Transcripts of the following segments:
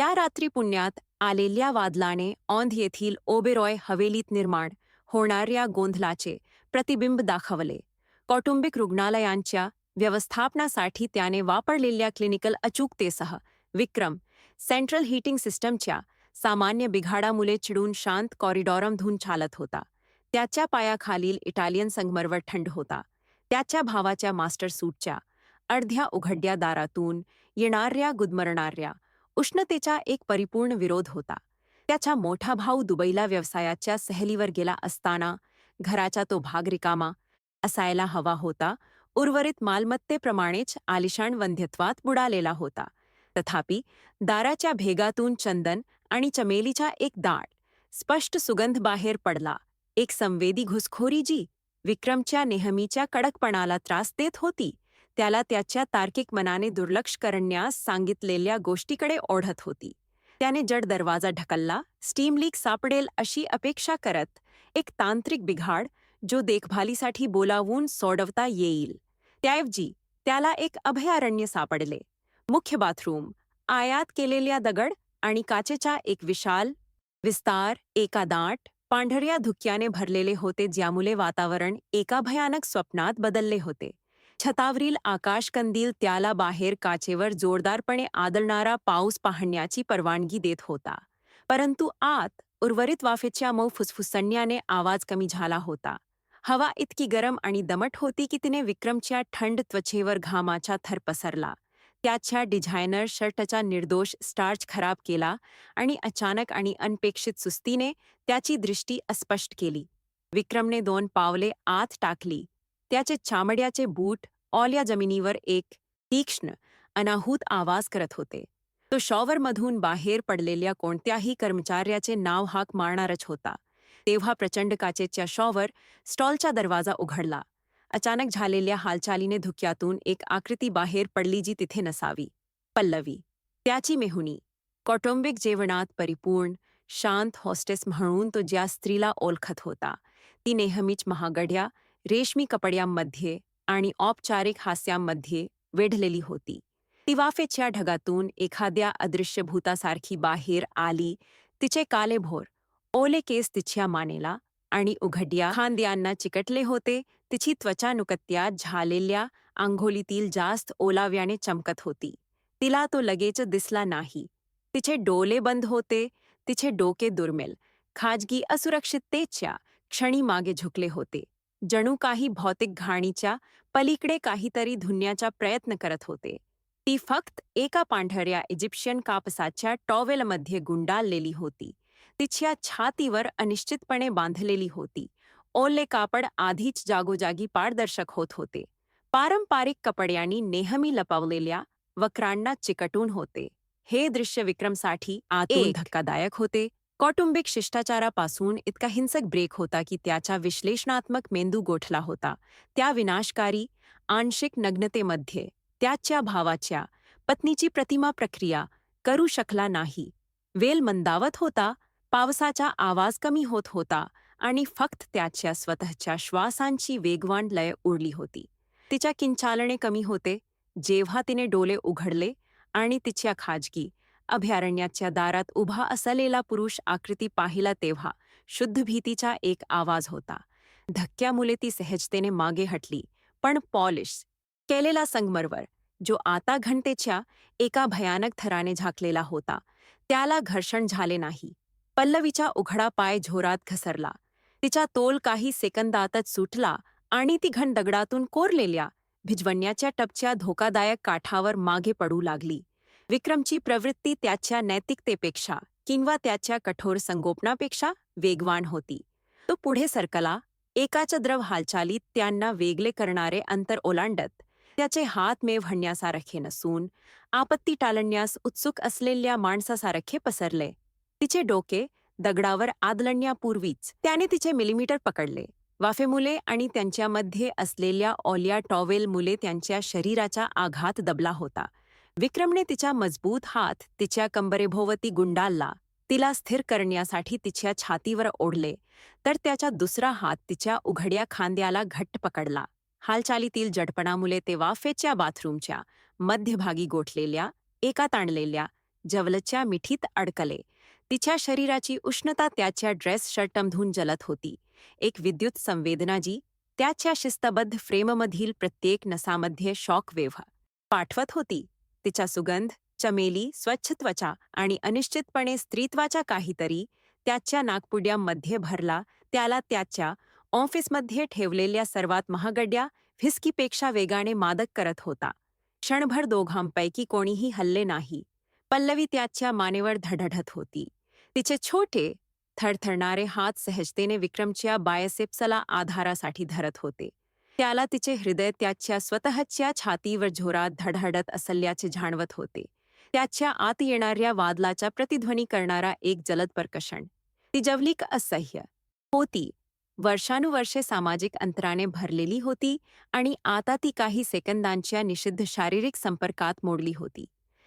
त्या रात्री पुण्यात आलेल्या वादळाने औंध येथील ओबेरॉय हवेलीत निर्माण होणाऱ्या गोंधळाचे प्रतिबिंब दाखवले. कौटुंबिक रुग्णालयांच्या व्यवस्थापनासाठी त्याने वापरलेल्या क्लिनिकल अचूकतेसह विक्रम सेंट्रल हीटिंग सिस्टमच्या सामान्य बिघाडामुळे चिडून शांत कॉरिडॉरमधून चालत होता. त्याच्या पायाखालील इटालियन संगमरवर थंड होता. त्याच्या भावाच्या मास्टर सूटच्या अर्ध्या उघड्या दारातून येणाऱ्या गुदमरणाऱ्या उष्णतेचा एक परिपूर्ण विरोध होता. त्याचा मोठा भाऊ दुबईला व्यवसायाच्या सहलीवर गेला असताना घराचा तो भाग रिकामा असायला हवा होता. उर्वरित मालमत्तेप्रमाणेच आलिशान वंध्यत्वात बुडालेला होता. तथापि दाराच्या भेगातून चंदन आणि चमेलीचा एक दाट स्पष्ट सुगंध बाहेर पडला. एक संवेदी घुसखोरी जी विक्रमच्या नेहमीच्या कडकपणाला त्रास देत होती. त्याला त्याच्या तार्किक मनाने दुर्लक्ष करण्यास सांगितलेल्या गोष्टीकडे ओढत होती. त्याने जड दरवाजा ढकलला, स्टीम लीक सापडेल अशी अपेक्षा करत, एक तांत्रिक बिघाड जो देखभालीसाठी बोलावून सोडवता येईल. त्याऐवजी त्याला एक अभयारण्य सापडले. मुख्य बाथरूम, आयात केलेल्या दगड आणि काचेचा एक विशाल विस्तार एका दाट पांढऱ्या धुक्याने भरलेले होते, ज्यामुळे वातावरण एका भयानक स्वप्नात बदलले होते. छतावरील आकाशकंदील त्याला बाहेर काचेवर जोरदारपणे आदळणारा पाऊस पाहण्याची परवानगी देत होता. परंतु आत उर्वरित वाफेच्या मऊ फुसफुसण्याने आवाज कमी झाला होता. हवा इतकी गरम आणि दमट होती की तिने विक्रमच्या थंड त्वचेवर घामाचा थर पसरला. त्याच्या डिझायनर शर्टचा निर्दोष स्टार्च खराब केला आणि अचानक आणि अनपेक्षित सुस्तीने त्याची दृष्टी अस्पष्ट केली. विक्रमने 2 पावले आत टाकली. त्याचे चामड्याचे बूट ओल्या जमिनीवर एक तीक्ष्ण अनाहूत आवाज करत होते. तो शॉवरमधून बाहेर पडलेल्या कोणत्याही कर्मचाऱ्याचे नाव हाक मारणारच होता. तेव्हा प्रचंड काचेच्या शॉवर स्टॉलचा दरवाजा उघडला. अचानक झालेल्या हालचालीने धुक्यातून एक आकृती बाहेर पडली जी तिथे नसावी. पल्लवी, त्याची मेहुणी. कौटुंबिक जेवणात परिपूर्ण, शांत होस्टेस म्हणून तो ज्या स्त्रीला ओळखत होता, ती नेहमीच महागड्या रेशमी कपड्यांमध्ये आणि औपचारिक हास्यांमध्ये वेढलेली होती. ती वाफेच्या ढगातून एखाद्या अदृश्य भूतासारखी बाहेर आली. तिचे काळेभोर ओले केस तिच्या मानेला आणि उघड्या खांद्यांना चिकटले होते. तिची त्वचा नुकत्याच झालेल्या अंघोळीतील जास्त ओलाव्याने चमकत होती. तिला तो लगेच दिसला नाही. तिचे डोळे बंद होते. तिचे डोके दुर्मिळ, खाजगी असुरक्षिततेच्या क्षणी मागे झुकले होते. जणू काही भौतिक घाणीच्या पलीकडे काहीतरी धुण्याचा प्रयत्न करत होते. ती फक्त एका पांढऱ्या इजिप्शियन कापसाच्या टॉवेलमध्ये गुंडाळलेली होती. तिच्या छातीवर अनिश्चितपणे बांधलेली होती. ओले कापड आधीच जागोजागी पारदर्शक होत होते. पारंपरिक कपड्यांनी नेहमी लपवलेल्या वक्रांना चिकटून होते. हे दृश्य विक्रमसाठी आतून धक्कादायक होते. कौटुंबिक शिष्टाचारापासून इतका हिंसक ब्रेक होता की त्याचा विश्लेषणात्मक मेंदू गोठला होता. त्या विनाशकारी आंशिक नग्नतेमध्ये त्याच्या भावाच्या पत्नीची प्रतिमा प्रक्रिया करू शकला नाही. वेल मंदावत होता. पावसाचा आवाज कमी होत होता आणि फक्त त्याच्या स्वतःच्या श्वासांची वेगवान लय उरली होती. तिच्या किंचाळणे कमी होते जेव्हा तिने डोळे उघडले आणि तिच्या खाजगी अभयारण्याच्या दारात उभा असलेला पुरुष आकृती पाहिला. तेव्हा शुद्ध भीतीचा एक आवाज होता. धक्क्यामुळे ती सहजतेने मागे हटली, पण पॉलिश केलेला संगमरवर, जो आता घनतेच्या एका भयानक थराने झाकलेला होता, त्याला घर्षण झाले नाही. पल्लवीचा उघडा पाय जोरात घसरला. तिचा तोल काही सेकंदातच सुटला आणि ती घन दगडातून कोरलेल्या भिजवण्याच्या टपच्या धोकादायक काठावर मागे पडू लागली. विक्रमची प्रवृत्ती त्याच्या नैतिकतेपेक्षा किंवा त्याच्या कठोर संगोपनापेक्षा वेगवान होती. तो पुढे सरकला, एकाच द्रव हालचालीत त्यांना वेगळे करणारे अंतर ओलांडत. त्याचे हात मेव हणण्यासारखे नसून आपत्ती टाळण्यास उत्सुक असलेल्या माणसासारखे पसरले. तिचे डोके दगडावर आदळण्यापूर्वीच त्याने तिचे मिलीमीटर पकडले. वाफेमुळे आणि त्यांच्यामध्ये असलेल्या ओल्या टॉवेलमुळे त्यांच्या शरीराचा आघात दबला होता. विक्रमने तिचा मजबूत हात तिच्या कंबरेभोवती गुंडाळला. तिला स्थिर करण्यासाठी तिच्या छातीवर ओढले, तर त्याचा दुसरा हात तिच्या उघड्या खांद्याला घट्ट पकडला. हालचालीतील जडपणामुळे ते वाफेच्या बाथरूमच्या मध्यभागी गोठलेल्या एका ताणलेल्या जवलच्या मिठीत अडकले. तिच्या शरीराची उष्णता त्याच्या ड्रेस शर्टमधून जलत होती. एक विद्युत संवेदना जी त्याच्या शिस्तबद्ध फ्रेममधील प्रत्येक नसामध्ये शॉक वेव्ह पाठवत होती. तिचा सुगंध, चमेली, स्वच्छ त्वचा आणि अनिश्चितपणे स्त्रीत्वाच्या काहीतरी त्याच्या नाकपुड्यांमध्ये भरला. त्याला त्याच्या ऑफिसमध्ये ठेवलेल्या सर्वात महागड्या व्हिस्कीपेक्षा वेगाने मादक करत होता. क्षणभर दोघांपैकी कोणीही हल्ले नाही. पल्लवी त्याच्या मानेवर धडधडत होती. तिचे छोटे, थरथरणारे हात सहजतेने विक्रमच्या बायसेप्सला आधारासाठी धरत होते. त्याला तिचे हृदय त्याच्या स्वतःच्या छातीवर जोरात धडधडत असल्याचे जाणवत होते. त्याच्या आत येणाऱ्या वादलाचा प्रतिध्वनी करणारा एक जलद पर्कषण. ती जवलिक असह्य होती. वर्षानुवर्षे सामाजिक अंतराने भरलेली होती आणि आता ती काही सेकंदांच्या निषिद्ध शारीरिक संपर्कात मोडली होती.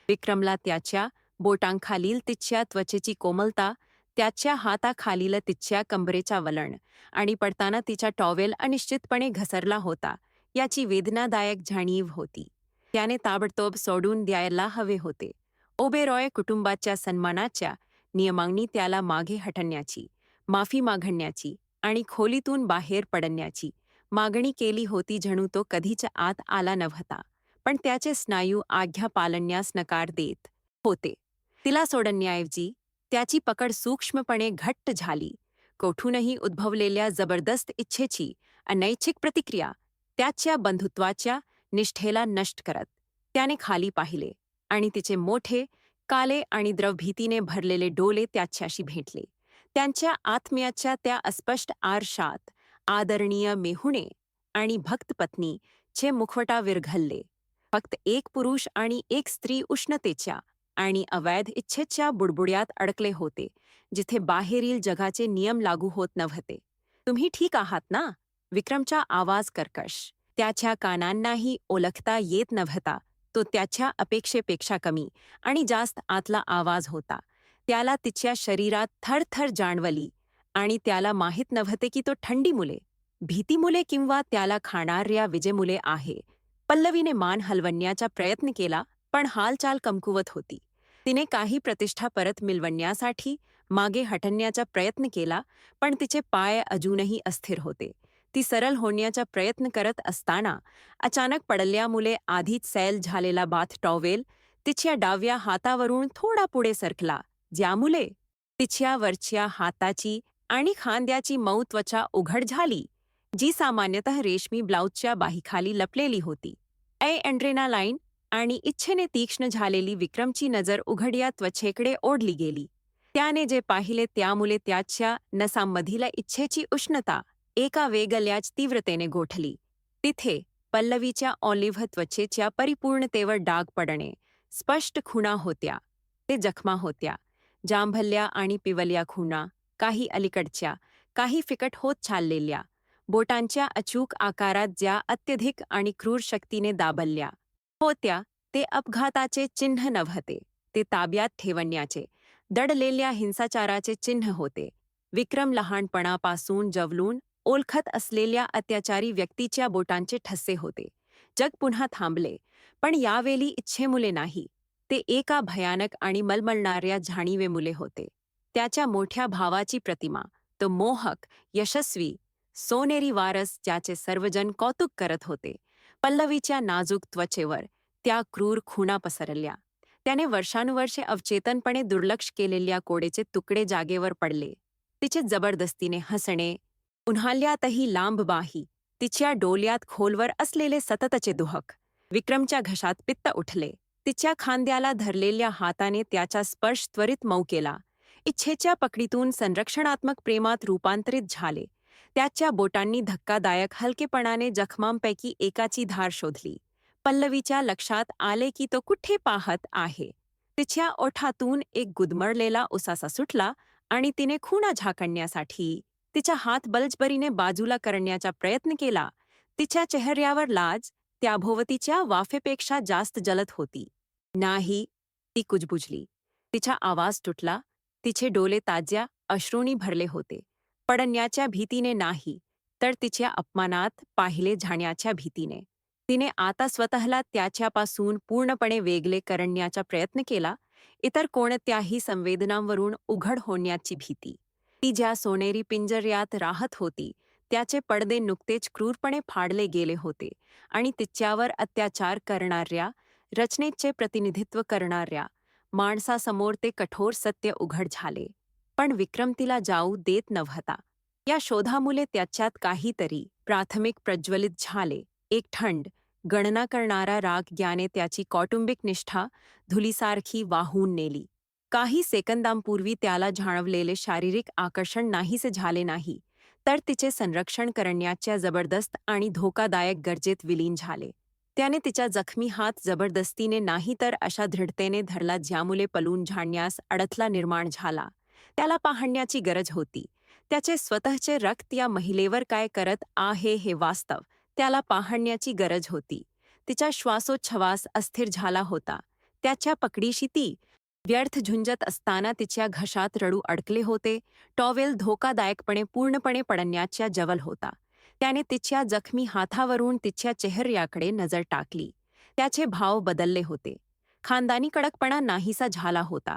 विक्रमला त्याच्या बोटांखालील तिच्या त्वचेची कोमलता, त्याच्या हाताखालील तिच्या कंबरेचा वळण आणि पडताना तिचा टॉवेल अनिश्चितपणे घसरला होता याची वेदनादायक जाणीव होती. त्याने ताबडतोब सोडून द्यायला हवे होते. ओबेरॉय कुटुंबाच्या सन्मानाच्या नियमांनी त्याला मागे हटण्याची, माफी मागण्याची आणि खोलीतून बाहेर पडण्याची मागणी केली होती, जणू तो कधीच आत आला नव्हता. पण त्याचे स्नायू आज्ञा पाळण्यास नकार देत होते. तिला सोडण्याऐवजी त्याची पकड सूक्ष्मपणे घट्ट झाली. कोठूनही उद्भवलेल्या जबरदस्त इच्छेची अनैच्छिक प्रतिक्रिया त्याच्या बंधुत्वाच्या निष्ठेला नष्ट करत त्याने खाली पाहिले आणि तिचे मोठे, काले आणि द्रवभीतीने भरलेले डोळे त्याच्याशी भेटले. त्यांच्या आत्म्याच्या त्या अस्पष्ट आरशात आदरणीय मेहुणे आणि भक्तपत्नी चे मुखवटा विरघळले. फक्त एक पुरुष आणि एक स्त्री उष्णतेच्या आणि अवैध इच्छेच्या बुडबुड्यात अडकले होते, जिथे बाहेरील जगाचे नियम लागू होत नव्हते. तुम्ही ठीक आहात ना? विक्रमचा आवाज कर्कश. त्याच्या कानांनाही ओळखता येत नव्हता. तो त्याच्या अपेक्षेपेक्षा कमी आणि जास्त आतला आवाज होता. त्याला तिच्या शरीरात थरथर जाणवली आणि त्याला माहीत नव्हते की तो थंडीमुळे, भीतीमुळे किंवा त्याला खाणाऱ्या विजेमुळे आहे. पल्लवीने मान हलवण्याचा प्रयत्न केला, पण हालचाल कमकुवत होती. तिने काही प्रतिष्ठा परत मिळवण्यासाठी मागे हटण्याचा प्रयत्न केला, पण तिचे पाय अजूनही अस्थिर होते. ती सरळ होण्याचा प्रयत्न करत असताना अचानक पडल्यामुळे आधीच सैल झालेला बाथ टॉवेल तिच्या डाव्या हातावरून थोडा पुढे सरकला, ज्यामुळे तिच्या वरच्या हाताची आणि खांद्याची मऊ त्वचा उघड झाली, जी सामान्यतः रेशमी ब्लाउजच्या बाहीखाली लपलेली होती. एड्रेनालाईन आणि इच्छेने तीक्ष्ण झालेली विक्रमची नजर उघड्या त्वचेकडे ओढली गेली. त्याने जे पाहिले त्यामुळे त्याच्या नसांमधील इच्छेची उष्णता एका वेगळ्याच तीव्रतेने गोठली. तिथे पल्लवीच्या ऑलिव्ह त्वचेच्या परिपूर्णतेवर डाग पडणे, स्पष्ट खुणा होत्या. ते जखमा होत्या, जांभल्या आणि पिवल्या खुणा, काही अलीकडच्या, काही फिकट होत चाललेल्या, बोटांच्या अचूक आकारात ज्या अत्यधिक आणि क्रूर शक्तीने दाबल्या होत्या. ते अपघाताचे चिन्ह नव्हते, ते ताब्यात ठेवण्याचे, दडलेल्या हिंसाचाराचे चिन्ह होते. विक्रम लहानपणापासून जवळून ओळखत असलेल्या अत्याचारी व्यक्तीच्या बोटांचे ठसे होते. जग पुन्हा थांबले, पण यावेळी इच्छेमुळे नाही. ते एका भयानक आणि मलमलणाऱ्या जाणीवेमुळे होते. त्याच्या मोठ्या भावाची प्रतिमा, तो मोहक, यशस्वी, सोनेरी वारस ज्याचे सर्वजण कौतुक करत होते. पल्लवीच्या नाजूक त्वचेवर त्या क्रूर खुणा पसरल्या. त्याने वर्षानुवर्षे अवचेतनपणे दुर्लक्ष केलेल्या कोडेचे तुकडे जागेवर पडले. तिचे जबरदस्तीने हसणे, उन्हाळ्यातही लांब बाही, तिच्या डोळ्यात खोलवर असलेले सततचे दुहक. विक्रमच्या घशात पित्त उठले. तिच्या खांद्याला धरलेल्या हाताने त्याचा स्पर्श त्वरित मऊ केला. इच्छेच्या पकडीतून संरक्षणात्मक प्रेमात रूपांतरित झाले. त्याच्या बोटांनी धक्कादायक हलकेपणाने जखमांपैकी एकाची धार शोधली. पल्लवीच्या लक्षात आले की तो कुठे पाहत आहे. तिच्या ओठातून एक गुदमरलेला उसासा सुटला आणि तिने खुणा झाकण्यासाठी तिचा हात बलजबरीने बाजूला करण्याचा प्रयत्न केला. तिच्या चेहऱ्यावर लाज त्याभोवतीच्या वाफेपेक्षा जास्त जलत होती. नाही, ती कुजबुजली. तिचा आवाज तुटला. तिचे डोळे ताज्या अश्रूंनी भरले होते. पडण्याच्या भीतीने नाही, तर तिच्या अपमानात पाहिले जाण्याच्या भीतीने. तिने आता स्वतःला त्याच्यापासून पूर्णपणे वेगळे करण्याचा प्रयत्न केला. इतर कोणत्याही संवेदनांवरून उघड होण्याची भीती. ती ज्या सोनेरी पिंजऱ्यात राहत होती त्याचे पडदे नुकतेच क्रूरपणे फाडले गेले होते आणि तिच्यावर अत्याचार करणाऱ्या, रचनेचे प्रतिनिधित्व करणाऱ्या माणसासमोर ते कठोर सत्य उघड झाले. पण विक्रम तिला जाऊ देत नव्हता. या शोधामुळे त्याच्यात काहीतरी प्राथमिक प्रज्वलित झाले. एक थंड, गणना करणारा राग ज्याने त्याची कौटुंबिक निष्ठा धुलीसारखी वाहून नेली. काही सेकंदांपूर्वी त्याला जाणवलेले शारीरिक आकर्षण नाहीसे झाले नाही, तर तिचे संरक्षण करण्याच्या जबरदस्त आणि धोकादायक गरजेत विलीन झाले. त्याने तिचा जखमी हात जबरदस्तीने नाही तर अशा दृढतेने धरला ज्यामुळे पळून जाण्यास अडथळा निर्माण झाला. त्याला पाहण्याची गरज होती. त्याचे स्वतःचे रक्त या महिलेवर काय करत आहे हे वास्तव त्याला पाहण्याची गरज होती. तिचा श्वासोच्छवास अस्थिर झाला होता. त्याच्या पकडीशी ती व्यर्थ झुंजत असताना तिच्या घशात रडू अडकले होते. टॉवेल धोकादायकपणे पूर्णपणे पडण्याच्या जवळ होता. त्याने तिच्या जखमी हातावरून तिच्या चेहऱ्याकडे नजर टाकली. त्याचे भाव बदलले होते. खानदानी कडकपणा नाहीसा झाला होता.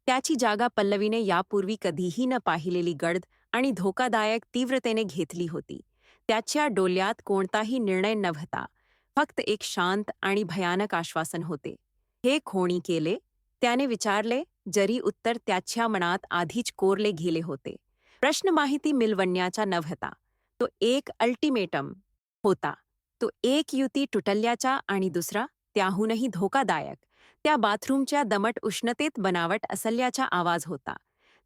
त्याची जागा पल्लवीने यापूर्वी कधीही न पाहिलेली गडद आणि धोकादायक तीव्रतेने घेतली होती. त्याच्या डोळ्यात कोणताही निर्णय नव्हता, फक्त एक शांत आणि भयानक आश्वासन होते. हे कोणी केले? त्याने विचारले, जरी उत्तर त्याच्या मनात आधीच कोरले गेले होते. प्रश्न माहिती मिळवण्याचा नव्हता, तो एक अल्टिमेटम होता. तो एक युती तुटल्याचा आणि दुसरा, त्याहूनही धोकादायक, त्या बाथरूमच्या दमट उष्णतेत बनावट असल्याचा आवाज होता.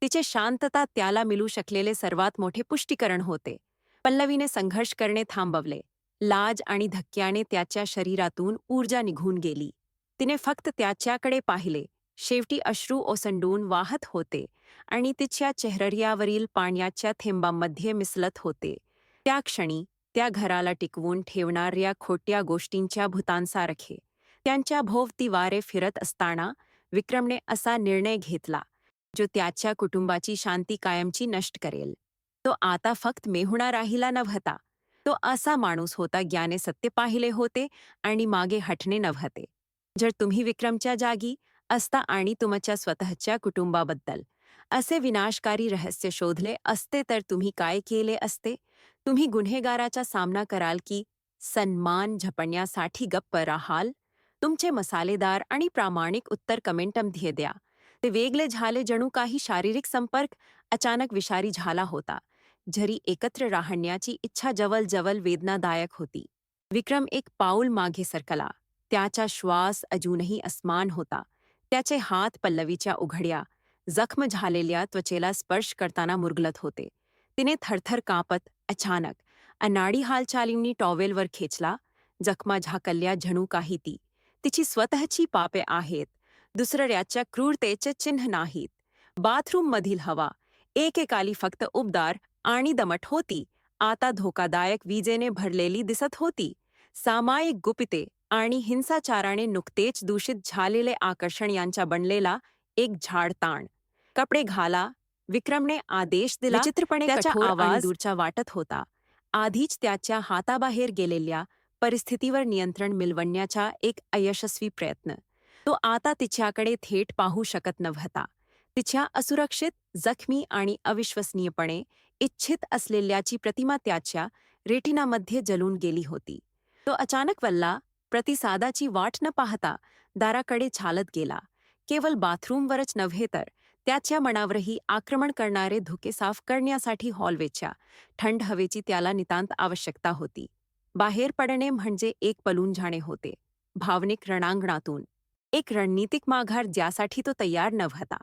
तिचे शांतता त्याला मिळू शकलेले सर्वात मोठे पुष्टीकरण होते. पल्लवीने संघर्ष करणे थांबवले. लाज आणि धक्क्याने त्याच्या शरीरातून ऊर्जा निघून गेली. तिने फक्त त्याच्याकडे पाहिले. शेवटी अश्रू ओसंडून वाहत होते आणि तिच्या चेहऱ्यावरील पाण्याच्या थेंबांमध्ये मिसळत होते. त्या क्षणी त्या घराला टिकवून ठेवणाऱ्या खोट्या गोष्टींच्या भूतांसारखे त्यांच्या भोवती वारे फिरत असताना विक्रमने असा निर्णय घेतला जो त्याच्या कुटुंबाची शांती कायमची नष्ट करेल. तो आता फक्त मेहुणा राहिला नव्हता. तो असा माणूस होता ज्याने सत्य पाहिले होते आणि मागे हटणे नव्हते. जर तुम्ही विक्रमच्या जागी असता आणि तुमच्या स्वतःच्या कुटुंबाबद्दल असे विनाशकारी रहस्य शोधले असते तर तुम्ही काय केले असते? तुम्ही गुन्हेगाराचा सामना कराल की सन्मान झपण्यासाठी गप्प राहाल? तुमचे मसालेदार आणि प्रामाणिक उत्तर कमेंटमध्ये द्या. ते वेगळे झाले जणू काही शारीरिक संपर्क अचानक विषारी झाला होता. जरी एकत्र राहण्याची इच्छा जवळ वेदनादायक होती. विक्रम एक पाऊल मागे सरकला. त्याचा श्वास अजूनही अस्मान होता. त्याचे हात पल्लवीच्या उघड्या, जखम झालेल्या त्वचेला स्पर्श करताना मुरगलत होते. तिने थरथर कापत अचानक अनाडी हालचालींनी टॉवेलवर खेचला. जखमा झाकल्या जणू काही ती तिची स्वतःची पापे आहेत, दुसऱ्याच्या क्रूरतेचे चिन्ह नाहीत. बाथरूममधील हवा एकेकाली फक्त उबदार आणि दमट होती, आता धोकादायक विजेने भरलेली दिसत होती. सामायिक गुपिते आणि हिंसाचाराने नुकतेच दूषित झालेले आकर्षण यांचा बनलेला एक झाडताण. कपडे घाला, विक्रमने आदेश दिला. विचित्रपणे त्याचा आवाज दूरचा वाटत होता. आधीच त्याच्या हाताबाहेर गेलेल्या परिस्थितीवर नियंत्रण मिळवण्याचा एक अयशस्वी प्रयत्न. तो आता तिच्याकडे थेट पाहू शकत नव्हता. तिच्या असुरक्षित, जखमी आणि अविश्वसनीयपणे इच्छित असलेल्याची प्रतिमा त्याच्या रेटिनामध्ये जलून गेली होती. तो अचानक वल्ला, प्रतिसादाची वाट न पाहता दाराकडे चालत गेला. केवळ बाथरूमवरच नव्हे तर त्याच्या मनावरही आक्रमण करणारे धुके साफ करण्यासाठी हॉलवेच्या थंड हवेची त्याला नितांत आवश्यकता होती. बाहेर पडणे म्हणजे एक पळून जाणे होते, भावनिक रणांगणातून. एक रणनीतिक माघार ज्यासाठी तो तयार नव्हता.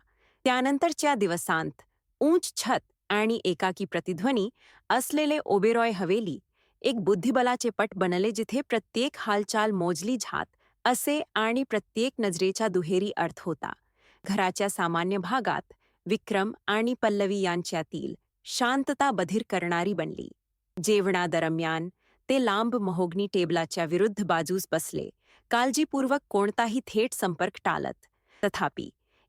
त्यानंतरच्या दिवसांत उंच छत आणि एकाकी प्रतिध्वनी असलेले ओबेरॉय हवेली एक बुद्धिबलाचे पट बनले जिथे प्रत्येक हालचाल मोजली जात असे आणि प्रत्येक नजरेचा दुहेरी अर्थ होता. घराच्या सामान्य भागात विक्रम आणि पल्लवी यांच्यातील शांतता बधीर करणारी बनली. जेवणादरम्यान ते लांब महोगनी टेबलाच्या विरुद्ध बाजूस बसले, काळजीपूर्वक कोणताही थेट संपर्क टाळत. तथापि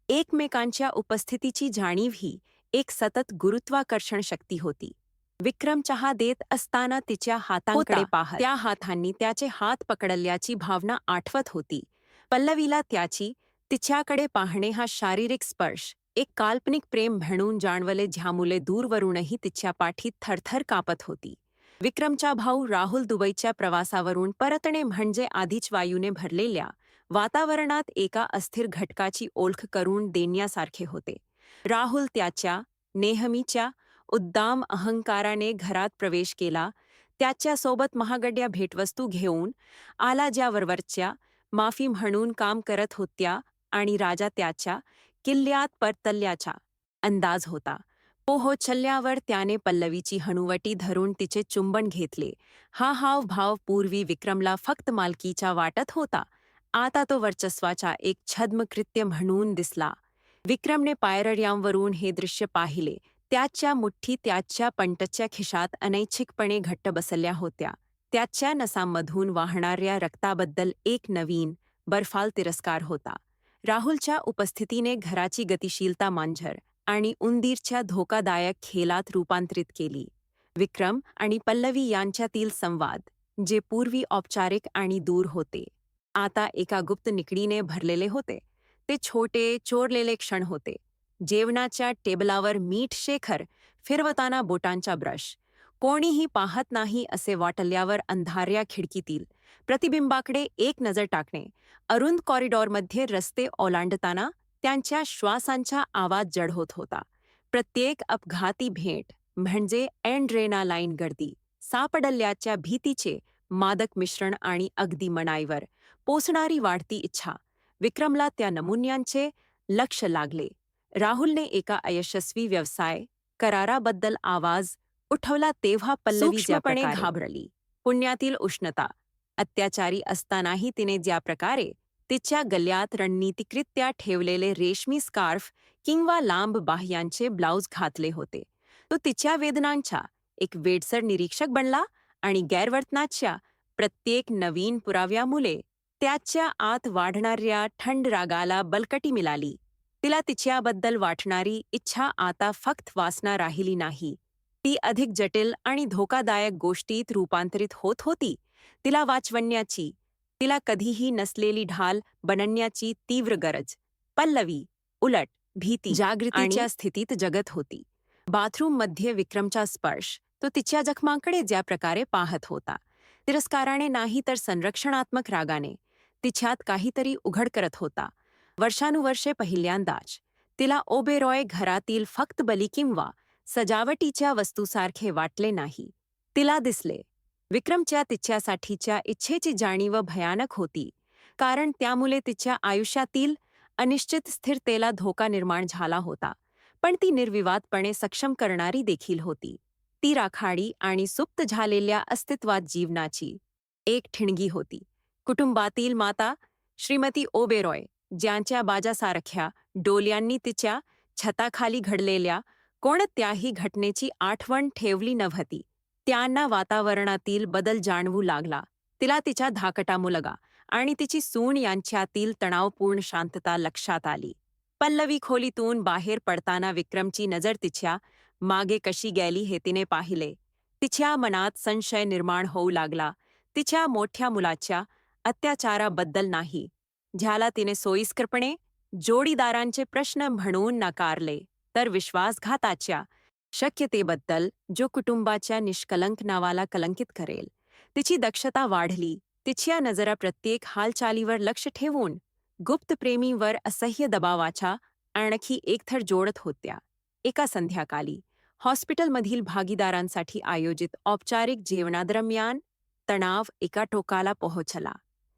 एकमेकांच्या उपस्थितीची जाणीव ही एक सतत गुरुत्वाकर्षण शक्ती होती. विक्रम चहा देत असताना तिच्या हातांकडे पाहत त्या हातांनी त्याचे हात पकडल्याची भावना आठवत होती. पल्लवीला त्याची तिच्याकडे पाहणे हा शारीरिक स्पर्श एक काल्पनिक प्रेम म्हणून जाणवले, ज्यामुळे दूरवरूनही तिच्या पाठीत थरथर कापत होती. विक्रमचा भाऊ राहुल दुबईच्या प्रवासावरून परतणे म्हणजे आधीच वायूने भरलेल्या वातावरणात एका अस्थिर घटकाची ओळख करून देण्यासारखे होते. राहुल त्याच्या नेहमीच्या उद्दाम अहंकाराने घरात प्रवेश केला. त्याच्यासोबत महागड्या भेटवस्तू घेऊन आला, ज्या वरवरच्या माफी म्हणून काम करत होत्या, आणि राजा त्याच्या किल्ल्यात परतल्याचा अंदाज होता. पोहोचल्यावर त्याने पल्लवीची हनुवटी धरून तिचे चुंबन घेतले. हा हावभाव पूर्वी विक्रमला फक्त मालकीचा वाटत होता, आता तो वर्चस्वाचा एक छद्म कृत्य म्हणून दिसला. विक्रमने पायऱ्यांवरून हे दृश्य पाहिले. त्याच्या मुठ्ठी त्याच्या पंटच्या खिशात अनैच्छिकपणे घट्ट बसल्या होत्या. त्याच्या नसांमधून वाहणाऱ्या रक्ताबद्दल एक नवीन बर्फाल तिरस्कार होता. राहुलच्या उपस्थितीने घराची गतिशीलता मांजर आणि उंदीरच्या धोकादायक खेळात रूपांतरित केली. विक्रम आणि पल्लवी यांच्यातील संवाद, जे पूर्वी औपचारिक आणि दूर होते, आता एका गुप्त निकडीने भरलेले होते. ते छोटे चोरलेले क्षण होते. जेवणाच्या टेबलावर मीठ शेखर फिरवताना बोटांचा ब्रश, कोणीही पाहत नाही असे वाटल्यावर अंधाऱ्या खिडकीतील प्रतिबिंबाकडे एक नजर टाकणे, अरुंद कॉरिडॉरमध्ये रस्ते ओलांडताना त्यांच्या श्वासांचा आवाज जड होत होता. प्रत्येक अपघाती भेट म्हणजे एड्रेनालाईन गर्दी, सापडल्याच्या भीतीचे मादक मिश्रण आणि अगदी मनाईवर पोचणारी वाढती इच्छा. विक्रमला त्या नमुन्यांचे लक्ष लागले. राहुलने एका अयशस्वी व्यवसाय कराराबद्दल आवाज उठवला तेव्हा पल्लवी ज्याप्रकारे घाबरली. पुण्यातील उष्णता, अत्याचारी असतानाही तिने ज्या प्रकारे तिच्या गल्यात रणनीतिकृत्या ठेवलेले रेशमी स्कार्फ किंवा लांब बाह्यांचे ब्लाउज घातले होते, तो तिच्या वेदनांचा एक वेडसर निरीक्षक बनला. आणि गैरवर्तनाच्या प्रत्येक नवीन पुराव्यामुळे त्याच्या आत वाढणाऱ्या थंड रागाला बलकटी मिळाली. तिला तिच्याबद्दल वाटणारी इच्छा आता फक्त वासना राहिली नाही, ती अधिक जटिल आणि धोकादायक गोष्टीत रूपांतरित होत होती. तिला वाचवण्याची, तिला कधीही नसलेली ढाल बनण्याची तीव्र गरज. पल्लवी उलट भीती जागृतीच्या स्थितीत जगत होती. बाथरूममध्ये विक्रमचा स्पर्श, तो तिच्या जखमांकडे ज्या प्रकारे पाहत होता, तिरस्काराने नाही तर संरक्षणात्मक रागाने, तिच्यात काहीतरी उघड करत होता. वर्षानुवर्षे पहिल्यांदाच तिला ओबेरॉय घरातील फक्त बली किंवा सजावटीच्या वस्तूसारखे वाटले नाही. तिला दिसले, विक्रमच्या तिच्यासाठीच्या इच्छेची जाणीव भयानक होती, कारण त्यामुळे तिच्या आयुष्यातील अनिश्चित स्थिरतेला धोका निर्माण झाला होता. पण ती निर्विवादपणे सक्षम करणारी देखील होती. ती राखाडी आणि सुप्त झालेल्या अस्तित्वात जीवनाची एक ठिणगी होती. कुटुंबातील माता श्रीमती ओबेरॉय, ज्यांच्या बाजासारख्या डोल्यांनी तिच्या छताखाली घडलेल्या कोणत्याही घटनेची आठवण ठेवली नव्हती, त्यांना वातावरणातील बदल जाणवू लागला. तिला तिच्या धाकटा मुलगा आणि तिची सून यांच्यातील तणावपूर्ण शांतता लक्षात आली. पल्लवी खोलीतून बाहेर पडताना विक्रमची नजर तिच्या मागे कशी गेली हे तिने पाहिले. तिच्या मनात संशय निर्माण होऊ लागला, तिच्या मोठ्या मुलाच्या अत्याचाराबद्दल नाही, ज्याला तिने सोयीस्करपणे जोडीदारांचे प्रश्न म्हणून नाकारले, तर विश्वासघाताच्या शक्यतेबद्दल, जो कुटुंबाच्या निष्कलंक नावाला कलंकित करेल. तिची दक्षता वाढली. तिच्या नजरा प्रत्येक हालचालीवर लक्ष ठेवून गुप्त प्रेमीवर असह्य दबावाचा आणखी एक थर जोडत होत्या. एका संध्याकाळी हॉस्पिटलमधील भागीदारांसाठी आयोजित औपचारिक जेवणादरम्यान तणाव एका टोकाला पोहोचला.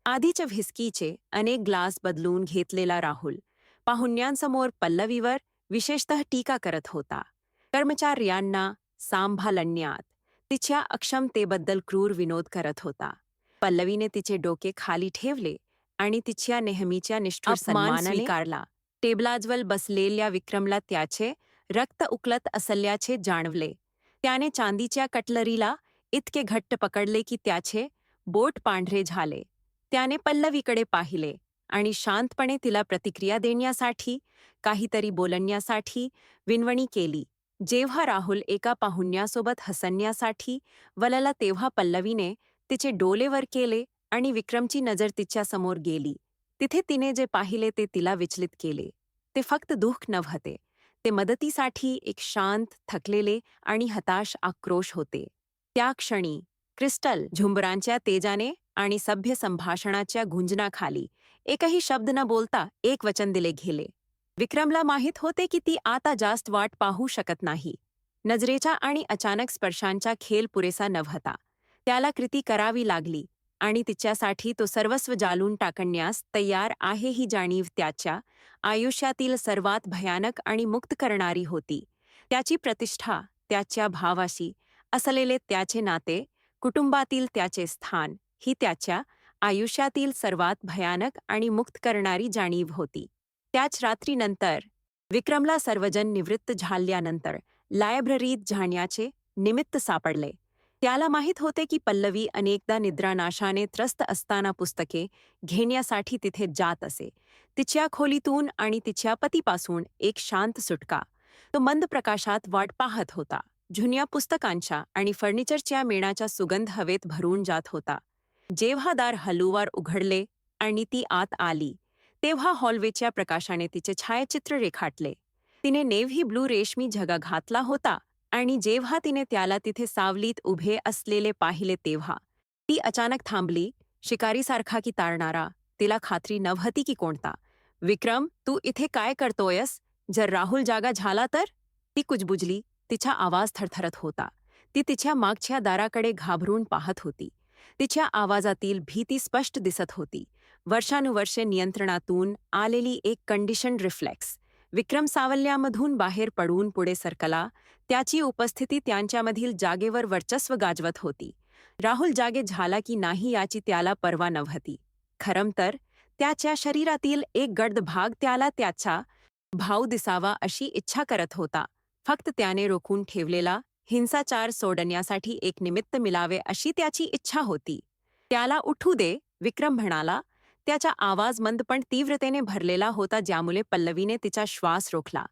आधीच्या व्हिस्कीचे अनेक ग्लास बदलून घेतलेला राहुल पाहुण्यांसमोर पल्लवीवर विशेषतः टीका करत होता. कर्मचाऱ्यांना सांभाळण्यात तिच्या अक्षमतेबद्दल क्रूर विनोद करत होता. पल्लवीने तिचे डोके खाली ठेवले आणि तिच्या नेहमीच्या निष्ठुर सन्मानाने स्वीकारला. टेबलाजवळ बसलेल्या विक्रमला त्याचे रक्त उकलत असल्याचे जाणवले. त्याने चांदीच्या कटलरीला इतके घट्ट पकडले की त्याचे बोट पांढरे झाले. त्याने पल्लवीकडे पाहिले आणि शांतपणे तिला प्रतिक्रिया देण्यासाठी, काहीतरी बोलण्यासाठी विनवणी केली. जेव्हा राहुल एका पाहुण्यासोबत हसण्यासाठी वळला तेव्हा पल्लवीने तिचे डोळे वर केले आणि विक्रमची नजर तिच्यासमोर गेली. तिथे तिने जे पाहिले ते तिला विचलित केले. ते फक्त दुःख नव्हते, ते मदतीसाठी एक शांत, थकलेले आणि हताश आक्रोश होते. त्या क्षणी क्रिस्टल झुंबरांच्या तेजाने आणि सभ्य संभाषणाच्या गुंजनाखाली एकही शब्द न बोलता एक वचन दिले गेले. विक्रमला माहीत होते की ती आता जास्त वाट पाहू शकत नाही. नजरेचा आणि अचानक स्पर्शांचा खेळ पुरेसा नव्हता. त्याला कृती करावी लागली आणि तिच्यासाठी तो सर्वस्व जाळून टाकण्यास तयार आहे ही जाणीव त्याच्या आयुष्यातील सर्वात भयानक आणि मुक्त करणारी होती. त्याची प्रतिष्ठा, त्याच्या भावाशी असलेले त्याचे नाते, कुटुंबातील त्याचे स्थान ही त्याच्या आयुष्यातील सर्वात भयानक आणि मुक्त करणारी जाणीव होती. त्याच रात्रीनंतर विक्रमला सर्वजण निवृत्त झाल्यानंतर लायब्ररीत जाण्याचे निमित्त सापडले. त्याला माहीत होते की पल्लवी अनेकदा निद्रानाशाने त्रस्त असताना पुस्तके घेण्यासाठी तिथे जात असे. तिच्या खोलीतून आणि तिच्या पतीपासून एक शांत सुटका. तो मंद प्रकाशात वाट पाहत होता. जुन्या पुस्तकांच्या आणि फर्निचरच्या मेणाचा सुगंध हवेत भरून जात होता. जेव्हा दार हळूवार उघडले आणि ती आत आली, तेव्हा हॉलवेच्या प्रकाशाने तिचे छायाचित्र रेखाटले. तिने नेव्ही ब्लू रेशमी झगा घातला होता आणि जेव्हा तिने त्याला तिथे सावलीत उभे असलेले पाहिले तेव्हा ती अचानक थांबली, शिकारीसारखा की तारणारा. तिला खात्री नव्हती की कोणता. "विक्रम, तू इथे काय करतोयस? जर राहुल जागा झाला तर?" ती कुजबुजली. तिचा आवाज थरथरत होता. ती तिच्या मागच्या दाराकडे घाबरून पाहत होती. तिच्या आवाजातील भीती स्पष्ट दिसत होती. वर्षानुवर्षे नियंत्रणातून आलेली एक कंडिशन रिफ्लेक्स. विक्रम सावल्यामधून बाहेर पडून पुढे सरकला. त्याची उपस्थिती त्यांच्यामधील जागेवर वर्चस्व गाजवत होती. राहुल जागे झाला की नाही याची त्याला पर्वा नव्हती. खरं तर त्याच्या शरीरातील एक गडद भाग त्याला त्याचा भाऊ दिसावा अशी इच्छा करत होता. फक्त त्याने रोखून ठेवलेला हिंसाचार सोडण्यासाठी एक निमित्त मिळावे अशी त्याची इच्छा होती. "त्याला उठू दे," विक्रम म्हणाला. त्याचा आवाज मंद पण तीव्रतेने भरलेला होता, ज्यामुळे पल्लवीने तिचा श्वास रोखला.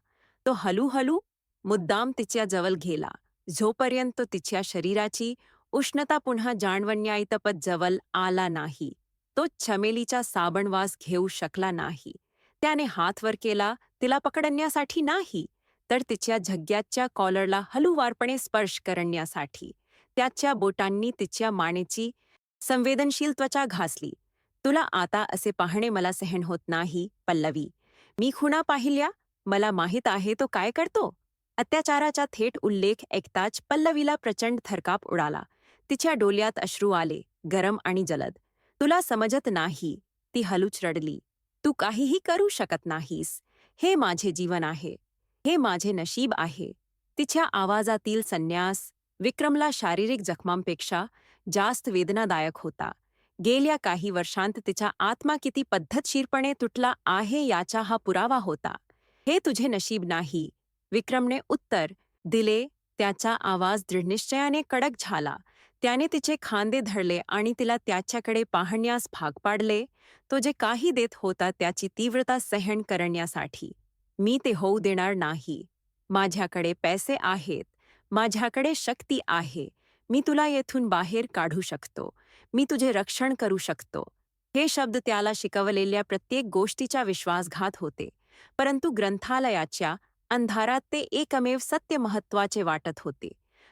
तो हळूहळू मुद्दाम तिच्या जवळ गेला, जोपर्यंत तिच्या शरीराची उष्णता पुन्हा जाणवण्याइतपत जवळ आला नाही. तो चमेलीचा साबणवास घेऊ शकला नाही. त्याने हात वर केला, तिला पकडण्यासाठी नाही, तर तिच्या झग्ग्याच्या कॉलरला हळूवारपणे स्पर्श करण्यासाठी. त्याच्या बोटांनी तिच्या मानेची संवेदनशील त्वचा घासली. "तुला आता असे पाहणे मला सहन होत नाही, पल्लवी. मी खुणा पाहिल्या, मला माहीत आहे तो काय करतो." अत्याचाराचा थेट उल्लेख ऐकताच पल्लवीला प्रचंड थरकाप उडाला. तिच्या डोळ्यात अश्रू आले, गरम आणि जलद. "तुला समजत नाही," ती हळूच रडली. "तू काहीही करू शकत नाहीस. हे माझे जीवन आहे. हे माझे नशीब आहे." तिच्या आवाजातील संन्यास विक्रमला शारीरिक जखमांपेक्षा जास्त वेदनादायक होता. गेल्या काही वर्षांत तिचा आत्मा किती पद्धतशीरपणे तुटला आहे याचा हा पुरावा होता. "हे तुझे नशीब नाही," विक्रमने उत्तर दिले. त्याचा आवाज दृढनिश्चयाने कडक झाला. त्याने तिचे खांदे धरले आणि तिला त्याच्याकडे पाहण्यास भाग पाडले. तो जे काही देत होता त्याची तीव्रता सहन करण्यासाठी. "मी ते होऊ देणार नाही. माझ्याकडे पैसे आहेत. माझ्याकडे शक्ती आहे. मी तुला येथून बाहेर काढू शकतो. मी तुझे रक्षण करू शकतो." हे शब्द त्याला शिकवलेल्या प्रत्येक गोष्टीचा विश्वासघात होते. परंतु ग्रंथालयाच्या अंधारात ते एकमेव सत्य महत्त्वाचे वाटत होते.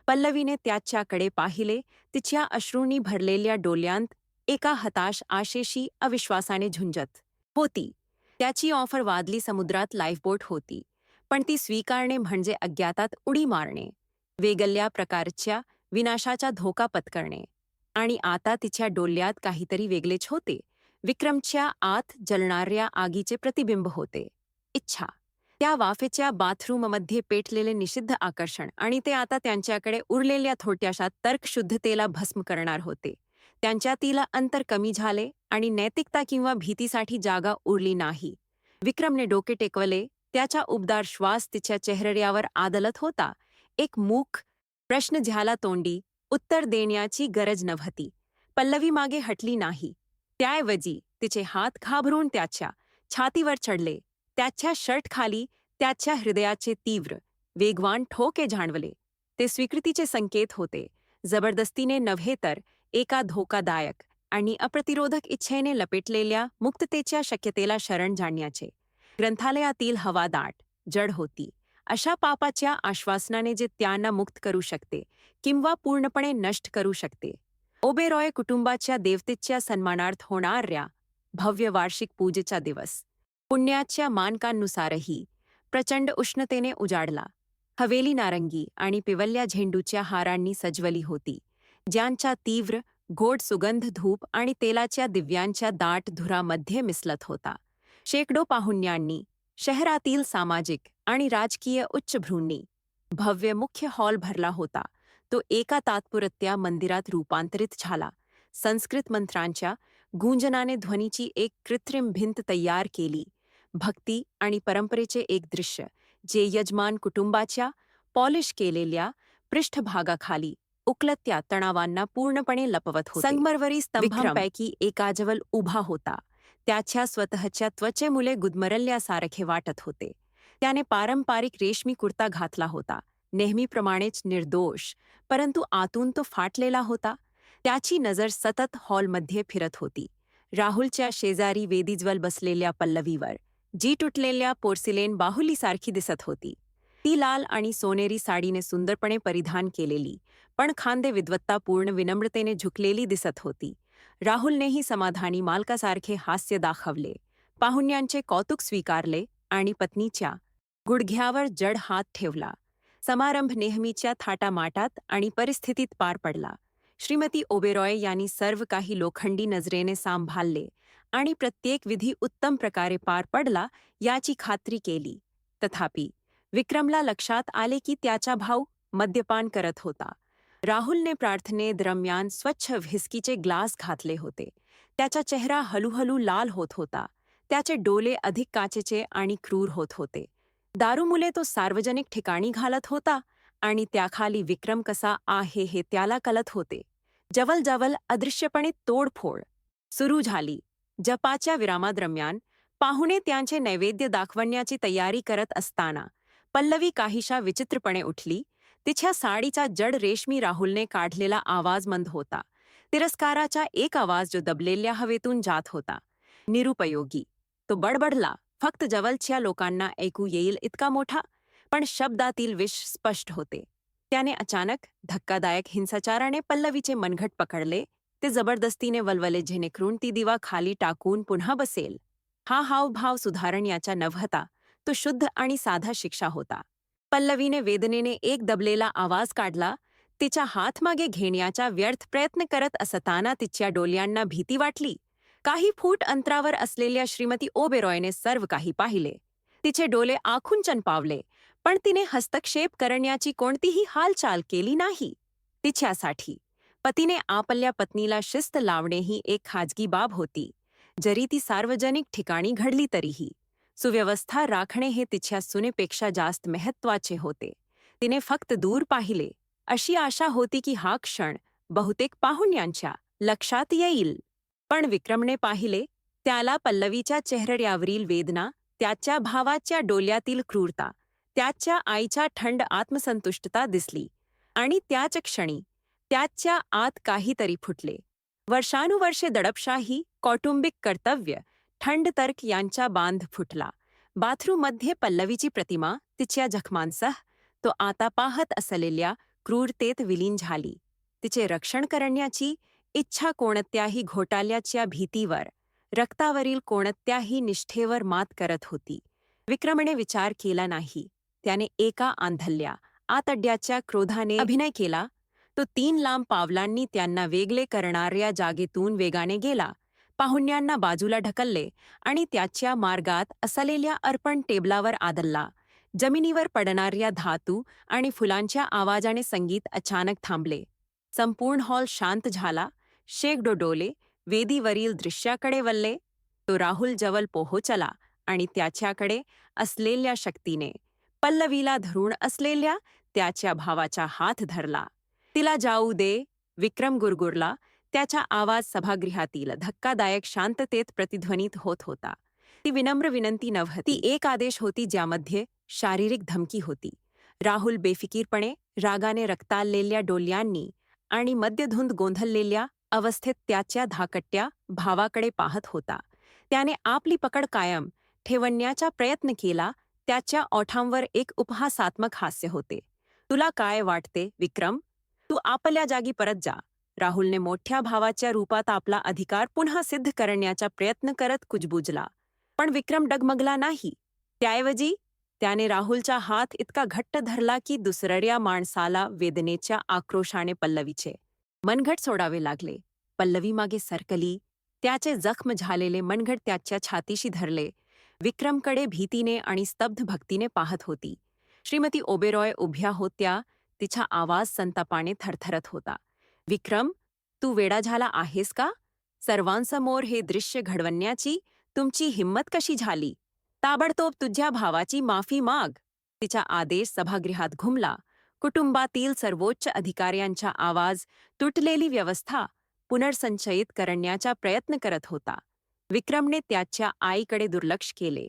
पल्लवीने त्याच्याकडे पाहिले. तिच्या अश्रूंनी भरलेल्या डोळ्यांत एका हताश आशेशी अविश्वासाने झुंजत होती. त्याची ऑफर वादली समुद्रात लाईफबोट होती, पण ती स्वीकारणे म्हणजे अज्ञातात उडी मारणे, वेगळ्या प्रकारच्या विनाशाचा धोका पत्करणे. आणि आता तिच्या डोळ्यात काहीतरी वेगळेच होते. विक्रमच्या आत जळणाऱ्या आगीचे प्रतिबिंब होते. इच्छा. त्या वाफेच्या बाथरूममध्ये पेटलेले निषिद्ध आकर्षण, आणि ते आता त्यांच्याकडे उरलेल्या थोड्याशा तर्कशुद्धतेला भस्म करणार होते. त्यांच्यातील अंतर कमी झाले आणि नैतिकता किंवा भीतीसाठी जागा उरली नाही. विक्रमने डोके टेकवले. त्याचा उबदार श्वास तिच्या चेहऱ्यावर आदळत होता. एक मूक प्रश्न ज्याला तोंडी उत्तर देण्याची गरज नव्हती. पल्लवी मागे हटली नाही. त्याऐवजी तिचे हात घाबरून त्याच्या छातीवर चढले. त्याच्या शर्टखाली त्याच्या हृदयाचे तीव्र, वेगवान ठोके जाणवले. ते स्वीकृतीचे संकेत होते. जबरदस्तीने नव्हे तर एका धोकादायक आणि अप्रतिरोधक इच्छेने लपेटलेल्या मुक्ततेच्या शक्यतेला शरण जाण्याचे. ग्रंथालयातील हवा दाट, जड होती, अशा पापाच्या आश्वासनाने जे त्यांना मुक्त करू शकते किंवा पूर्णपणे नष्ट करू शकते. ओबेरॉय कुटुंबाच्या देवतेच्या सन्मानार्थ होणाऱ्या भव्य वार्षिक पूजेचा दिवस पुण्याच्या मानकांनुसारही प्रचंड उष्णतेने उजाडला. हवेली नारंगी आणि पिवल्या झेंडूच्या हारांनी सजवली होती, ज्यांचा तीव्र गोड सुगंध धूप आणि तेलाच्या दिव्यांच्या दाट धुरामध्ये मिसळत होता. शेकडो पाहुण्यांनी, शहरातील सामाजिक आणि राजकीय उच्चभ्रूंनी भव्य मुख्य हॉल भरला होता. तो एका तात्पुरत्या मंदिरात रूपांतरित झाला. संस्कृत मंत्रांच्या गुंजनाने ध्वनीची एक कृत्रिम भिंत तयार केली. भक्ती आणि परंपरेचे एक दृश्य जे यजमान कुटुंबाच्या पॉलिश केलेल्या पृष्ठभागाखाली उकलत्या तणावांना पूर्णपणे लपवत होते. संगमरवरी स्तंभांपैकी एकाजवळ उभा होता. त्याच्या स्वतःच्या त्वचेमुळे गुदमरल्यासारखे वाटत होते. त्याने पारंपरिक रेशमी कुर्ता घातला होता, नेहमीप्रमाणेच निर्दोष, परंतु आतून तो फाटलेला होता. त्याची नजर सतत हॉलमध्ये फिरत होती. राहुलच्या शेजारी वेदीजवळ बसलेल्या पल्लवीवर, जी तुटलेल्या पोर्सिलेन बाहुलीसारखी दिसत होती. ती लाल आणि सोनेरी साडीने सुंदरपणे परिधान केलेली, पण खांदे विद्वत्तापूर्ण विनम्रतेने झुकलेली दिसत होती. राहुलनेही समाधानी मालकासारखे हास्य दाखवले, पाहुण्यांचे कौतुक स्वीकारले आणि पत्नीच्या गुडघ्यावर जड हात ठेवला. समारंभ नेहमीच्या थाटामाटात आणि परिस्थितीत पार पडला. श्रीमती ओबेरॉय यांनी सर्व काही लोखंडी नजरेने सांभाळले आणि प्रत्येक विधी उत्तम प्रकारे पार पडला याची खात्री केली. तथापि विक्रमला लक्षात आले की त्याचा भाऊ मद्यपान करत होता. राहुलने प्रार्थनेदरम्यान स्वच्छ व्हिस्कीचे ग्लास घातले होते. त्याचा चेहरा हळूहळू लाल होत होता. त्याचे डोळे अधिक काचेचे आणि क्रूर होत होते. दारूमुळे तो सार्वजनिक ठिकाणी घालत होता आणि त्याखाली विक्रम कसा आहे हे त्याला कळत होते. जवळजवळ अदृश्यपणे तोडफोड सुरू झाली. जपाच्या विरामादरम्यान पाहुणे त्यांचे नैवेद्य दाखवण्याची तयारी करत असताना पल्लवी काहीशा विचित्रपणे उठली. तिच्या साडीचा जड रेशमी राहुलने काढलेला आवाज मंद होता. तिरस्काराचा एक आवाज जो दबलेल्या हवेतून जात होता. निरुपयोगी. तो बडबडला, फक्त जवळच्या लोकांना ऐकू येईल इतका मोठा, पण शब्दातील विष स्पष्ट होते. त्याने अचानक धक्कादायक हिंसाचाराने पल्लवीचे मनगट पकडले. ते जबरदस्तीने वलवले जेणेकरून ती दिवा खाली टाकून पुन्हा बसेल. हा हावभाव सुधारण्याचा नव्हता, तो शुद्ध आणि साधा शिक्षा होता. पल्लवीने वेदनेने एक दबलेला आवाज काढला. तिचा हात मागे घेण्याचा व्यर्थ प्रयत्न करत असताना तिच्या डोळ्यांना भीती वाटली. काही फूट अंतरावर असलेल्या श्रीमती ओबेरॉयने सर्व काही पाहिले. तिचे डोळे आखून चणपावले, पण तिने हस्तक्षेप करण्याची कोणतीही हालचाल केली नाही. तिच्यासाठी पतीने आपल्या पत्नीला शिस्त लावणे ही एक खाजगी बाब होती, जरी ती सार्वजनिक ठिकाणी घडली तरीही. सुव्यवस्था राखणे हे तिच्या सुनेपेक्षा जास्त महत्त्वाचे होते. तिने फक्त दूर पाहिले, अशी आशा होती की हा क्षण बहुतेक पाहुण्यांच्या लक्षात येईल. पण विक्रमने पाहिले. त्याला पल्लवीच्या चेहऱ्यावरील वेदना, त्याच्या भावाच्या डोळ्यातील क्रूरता, त्याच्या आईच्या थंड आत्मसंतुष्टता दिसली. आणि त्याच क्षणी त्याच्या आत काहीतरी फुटले. वर्षानुवर्षे दडपशाही, कौटुंबिक कर्तव्य, थंड तर्क यांचा बांध फुटला. बाथरूममध्ये पल्लवीची प्रतिमा, तिच्या जखमांसह, तो आता पाहत असलेल्या क्रूरतेत विलीन झाली. तिचे रक्षण करण्याची इच्छा कोणत्याही घोटाळ्याच्या भीतीवर, रक्तावरील कोणत्याही निष्ठेवर मात करत होती. विक्रमने विचार केला नाही. त्याने एका आंधळ्या आतड्याच्या क्रोधाने अभिनय केला. तो 3 लांब पावलांनी त्यांना वेगळे करणाऱ्या जागेतून वेगाने गेला, पाहुण्यांना बाजूला ढकलले आणि त्याच्या मार्गात असलेल्या अर्पण टेबलावर आदळला. जमिनीवर पडणाऱ्या धातू आणि फुलांच्या आवाजाने संगीत अचानक थांबले. संपूर्ण हॉल शांत झाला. शेकडो डोळे वेदीवरील दृश्याकडे वळले. तो राहुल जवळ पोहोचला आणि त्याच्याकडे असलेल्या शक्तीने पल्लवीला धरून असलेल्या त्याच्या भावाचा हात धरला. तिला जाऊ दे, विक्रम गुरगुरला. त्याचा आवाज सभागृहातील धक्कादायक शांततेत प्रतिध्वनित होत होता. ती विनम्र विनंती नव्हती, ती एक आदेश होती ज्यामध्ये शारीरिक धमकी होती. राहुल बेफिकीरपणे, रागाने रक्ताळलेल्या डोळ्यांनी आणि मद्यधुंद गोंधळलेल्या अवस्थेत त्याच्या धाकट्या भावाकडे पाहत होता. त्याने आपली पकड कायम ठेवण्याचा प्रयत्न केला. त्याच्या ओठांवर एक उपहासात्मक हास्य होते. तुला काय वाटते विक्रम? तू आपल्या जागी परत जा. राहुलने मोठ्या भावाच्या रूपात आपला अधिकार पुन्हा सिद्ध करण्याचा प्रयत्न करत कुजबुजला. पण विक्रम डगमगला नाही. त्याऐवजी त्याने राहुलचा हात इतका घट्ट धरला की दुसऱ्या माणसाला वेदनेच्या आक्रोशाने पल्लवीचे मनगट सोडावे लागले. पल्लवी मागे सरकली. त्याचे जखम झालेले मनगट त्याच्या छातीशी धरले. विक्रमकडे भीतीने आणि स्तब्ध भक्तीने पाहत होती. श्रीमती ओबेरॉय उभ्या होत्या. तिचा आवाज संतापाने थरथरत होता. विक्रम, तू वेडा झाला आहेस का? सर्वांसमोर हे दृश्य घडवण्याची तुमची हिंमत कशी झाली? ताबडतोब तुझ्या भावाची माफी माग. तिचा आदेश सभागृहात घुमला. कुटुंबातील सर्वोच्च अधिकाऱ्यांचा आवाज तुटलेली व्यवस्था पुनर्संचयित करण्याचा प्रयत्न करत होता. विक्रमने त्याच्या आईकडे दुर्लक्ष केले.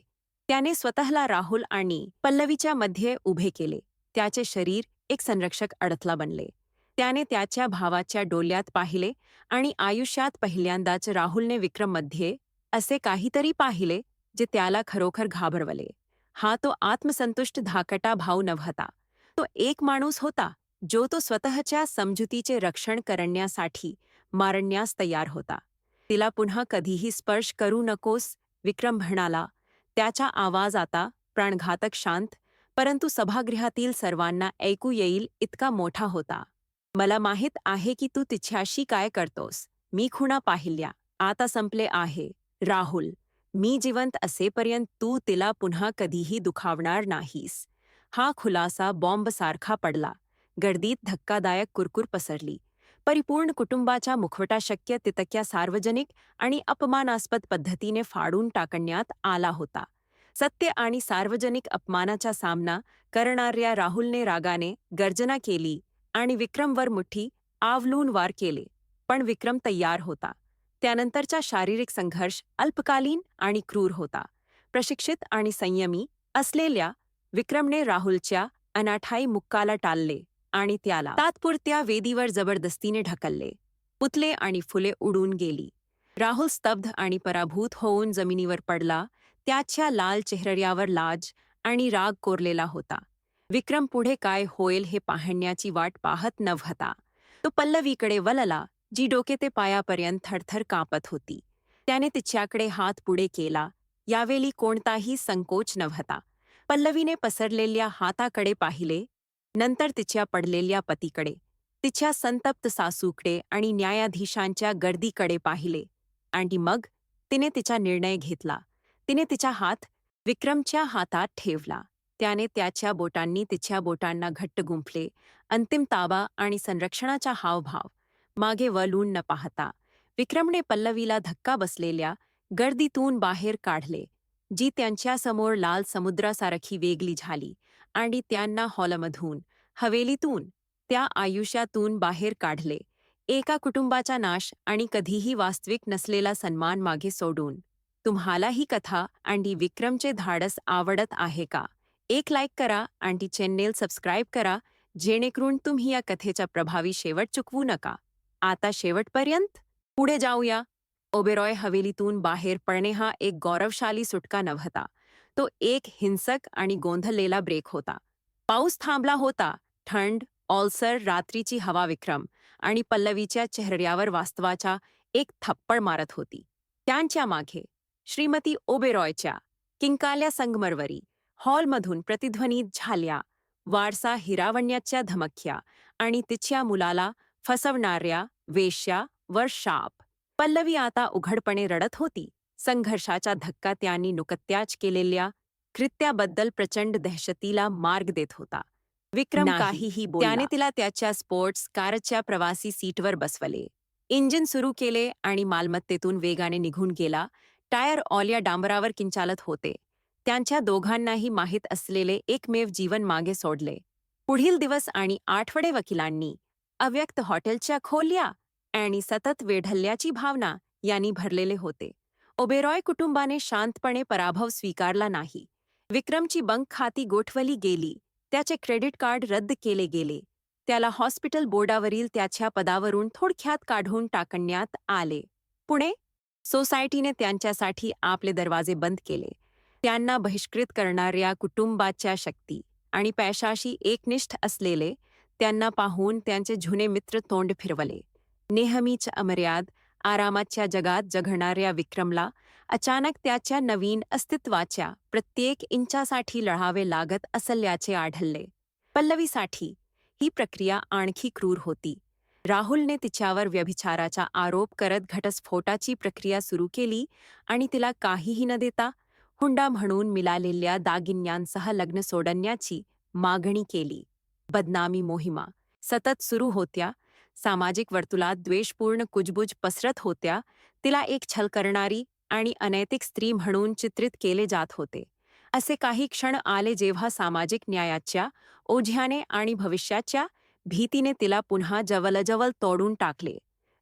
त्याने स्वतःला राहुल आणि पल्लवीच्या मध्ये उभे केले. त्याचे शरीर एक संरक्षक अडथळा बनले. त्याने त्याच्या भावाच्या डोळ्यात पाहिले आणि आयुष्यात पहिल्यांदाच राहुलने विक्रममध्ये असे काहीतरी पाहिले जे त्याला खरोखर घाबरवले. हा तो आत्मसंतुष्ट धाकटा भाऊ नव्हता. तो एक माणूस होता जो तो स्वतःच्या समजुतीचे रक्षण करण्यासाठी मारण्यास तयार होता. तिला पुन्हा कधीही स्पर्श करू नकोस, विक्रम म्हणाला. त्याचा आवाज आता प्राणघातक शांत, परंतु सभागृहातील सर्वांना ऐकू येईल इतका मोठा होता. मला माहीत आहे की तू तिच्याशी काय करतोस. मी खुणा पाहिल्या. आता संपले आहे. राहुल, मी जिवंत असेपर्यंत तू तिला पुन्हा कधीही दुखावणार नाहीस. हा खुलासा बॉम्बसारखा पडला. गर्दीत धक्कादायक कुरकुर पसरली. परिपूर्ण कुटुंबाचा मुखवटा शक्य तितक्या सार्वजनिक आणि अपमानास्पद पद्धतीने फाडून टाकण्यात आला होता. सत्य आणि सार्वजनिक अपमानाचा सामना करणाऱ्या राहुलने रागाने गर्जना केली आणि विक्रमवर मुठी आवलून वार केले. पण विक्रम तयार होता. त्यानंतरचा शारीरिक संघर्ष अल्पकालीन आणि क्रूर होता. प्रशिक्षित आणि संयमी असलेल्या विक्रमने राहुलच्या अनाठाई मुक्काला टाळले आणि त्याला तात्पुरत्या वेदीवर जबरदस्तीने ढकलले. पुतले आणि फुले उडून गेली. राहुल स्तब्ध आणि पराभूत होऊन जमिनीवर पडला. त्याच्या लाल चेहऱ्यावर लाज आणि राग कोरलेला होता. विक्रम पुढे काय होईल हे पाहण्याची वाट पाहत नव्हता. तो पल्लवीकडे वळला, जी डोके ते पायापर्यंत थरथर कापत होती. त्याने तिच्याकडे हात पुढे केला. यावेळी कोणताही संकोच नव्हता. पल्लवीने पसरलेल्या हाताकडे पाहिले, नंतर तिच्या पडलेल्या पतीकडे, तिच्या संतप्त सासूकडे आणि न्यायाधीशांच्या गर्दीकडे पाहिले. आणि मग तिने तिचा निर्णय घेतला. तिने तिचा हात विक्रमच्या हातात ठेवला. त्याने त्याच्या बोटांनी तिच्या बोटांना घट्ट गुंफले. अंतिम ताबा आणि संरक्षणाचा हावभाव. मागे वळून न पाहता विक्रमने पल्लवीला धक्का बसलेल्या गर्दीतून बाहेर काढले, जी त्यांच्यासमोर लाल समुद्रासारखी वेगळी झाली, आणि त्यांना हॉलमधून, हवेलीतून, त्या आयुष्यातून बाहेर काढले. एका कुटुंबाचा नाश आणि कधीही वास्तविक नसलेला सन्मान मागे सोडून. तुम्हाला ही कथा आणि विक्रमचे धाडस आवडत आहे का? एक लाईक करा आणि चॅनेल सबस्क्राईब करा, जेणेकरून तुम्ही या कथेचा प्रभावी शेवट चुकवू नका. आता शेवटपर्यंत पुढे जाऊया. ओबेरॉय हवेलीतून बाहेर पडणे हा एक गौरवशाली सुटका नव्हता. तो एक हिंसक आणि गोंधळलेला ब्रेक होता. पाऊस थांबला होता. थंड, ओलसर रात्रीची हवा विक्रम आणि पल्लवीच्या चेहऱ्यावर वास्तवाचा एक थप्पड मारत होती. त्यांच्या मागे श्रीमती ओबेरॉयच्या किंकाल्या संगमरवरी हॉलमधून प्रतिध्वनित झाल्या. वारसा हिरावण्याच्या धमक्या आणि तिच्या मुलाला फसवणाऱ्या वेश्या वर शाप. पल्लवी आता उघडपणे रडत होती. संघर्षाचा धक्का त्यांनी नुकत्याच केलेल्या कृत्याबद्दल प्रचंड दहशतीला मार्ग देत होता. विक्रम काहीही बोलला. त्याने तिला त्याच्या स्पोर्ट्स कारच्या प्रवासी सीटवर बसवले. इंजिन सुरू केले आणि मालमत्तेतून वेगाने निघून गेला. टायर ओल्या डांबरावर किंचाळत होते. त्यांच्या दोघांनाही माहीत असलेले एकमेव जीवन मागे सोडले. पुढील दिवस आणि आठवडे वकिलांनी, अव्यक्त हॉटेलच्या खोल्या आणि सतत वेढल्याची भावना यांनी भरलेले होते. ओबेरॉय कुटुंबाने शांतपणे पराभव स्वीकारला नाही. विक्रमची बँक खाती गोठवली गेली. त्याचे क्रेडिट कार्ड रद्द केले गेले. त्याला हॉस्पिटल बोर्डावरील त्याच्या पदावरून थोडक्यात काढून टाकण्यात आले. पुणे सोसायटीने त्यांच्यासाठी आपले दरवाजे बंद केले. त्यांना बहिष्कृत करणाऱ्या कुटुंबाच्या शक्ती आणि पैशाशी एकनिष्ठ असलेले त्यांना पाहून त्यांचे जुने मित्र तोंड फिरवले. नेहमीच अमर्याद आरामाच्या जगात जगणाऱ्या विक्रमला अचानक त्याच्या नवीन अस्तित्वाच्या प्रत्येक इंचासाठी लढावे लागत असल्याचे आढळले. पल्लवीसाठी ही प्रक्रिया आणखी क्रूर होती. राहुलने तिच्यावर व्यभिचाराचा आरोप करत घटस्फोटाची प्रक्रिया सुरू केली आणि तिला काहीही न देता हुंडा म्हणून मिळालेल्या दागिन्यांसह लग्न सोडण्याची मागणी केली. बदनामी मोहिमा सतत सुरू होत्या. सामाजिक वर्तुळात द्वेषपूर्ण कुजबुज पसरत होत्या. तिला एक छल करणारी आणि अनैतिक स्त्री म्हणून चित्रित केले जात होते. असे काही क्षण आले जेव्हा सामाजिक न्यायाच्या ओझ्याने आणि भविष्याच्या भीतीने तिला पुन्हा जवळजवळ तोडून टाकले.